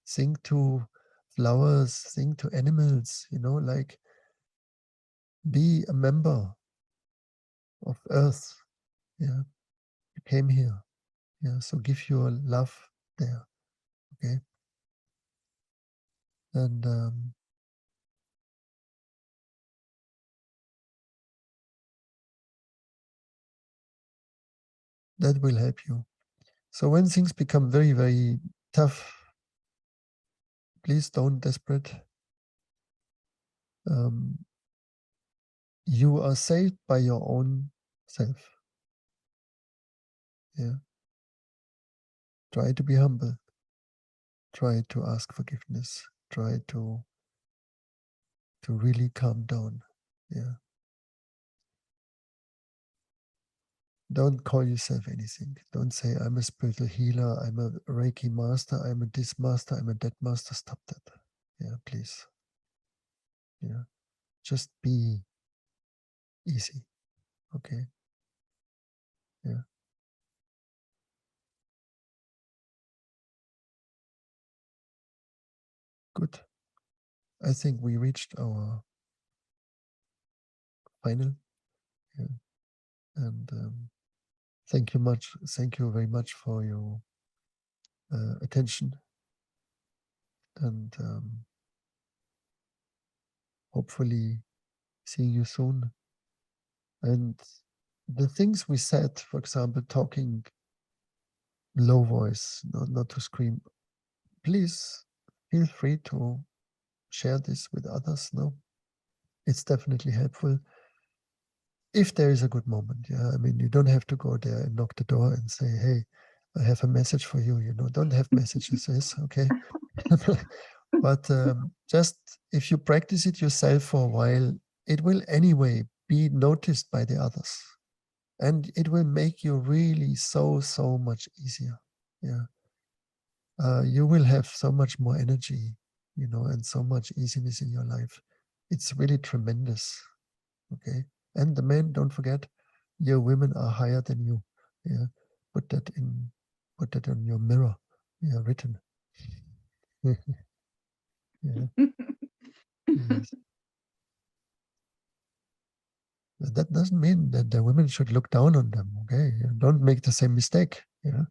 Think to flowers. Think to animals. Like be a member of Earth. Yeah, you came here. Yeah, so give your love there. Okay, and that will help you. So when things become very, very tough, please don't desperate. You are saved by your own self. Yeah. Try to be humble. Try to ask forgiveness. Try to really calm down. Yeah. Don't call yourself anything. Don't say I'm a spiritual healer, I'm a Reiki master, I'm a this master, I'm a that master. Stop that. Yeah, please. Yeah. Just be easy. Okay. Yeah. Good. I think we reached our final. Yeah. And thank you very much for your attention. And hopefully seeing you soon. And the things we said, for example, talking low voice, not to scream, please feel free to share this with others. No, it's definitely helpful if there is a good moment. Yeah, I mean, you don't have to go there and knock the door and say, hey, I have a message for you. Don't have messages. Yes, okay. But just if you practice it yourself for a while, it will anyway be noticed by the others. And it will make you really so much easier. Yeah. You will have so much more energy, and so much easiness in your life. It's really tremendous. Okay. And the men, don't forget, your women are higher than you. Yeah. Put that on your mirror. Yeah, written. Yeah. Yes. That doesn't mean that the women should look down on them. Okay. Don't make the same mistake. Yeah.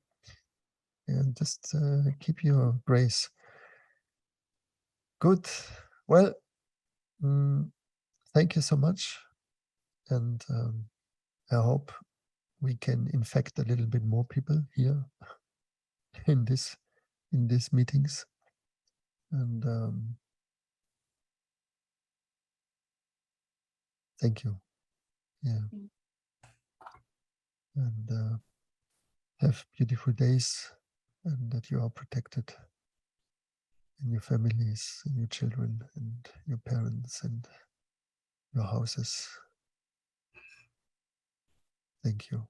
And just keep your grace. Good. Well, thank you so much. And I hope we can infect a little bit more people here in these meetings. And thank you. Yeah. And have beautiful days, and that you are protected in your families and your children and your parents and your houses. Thank you.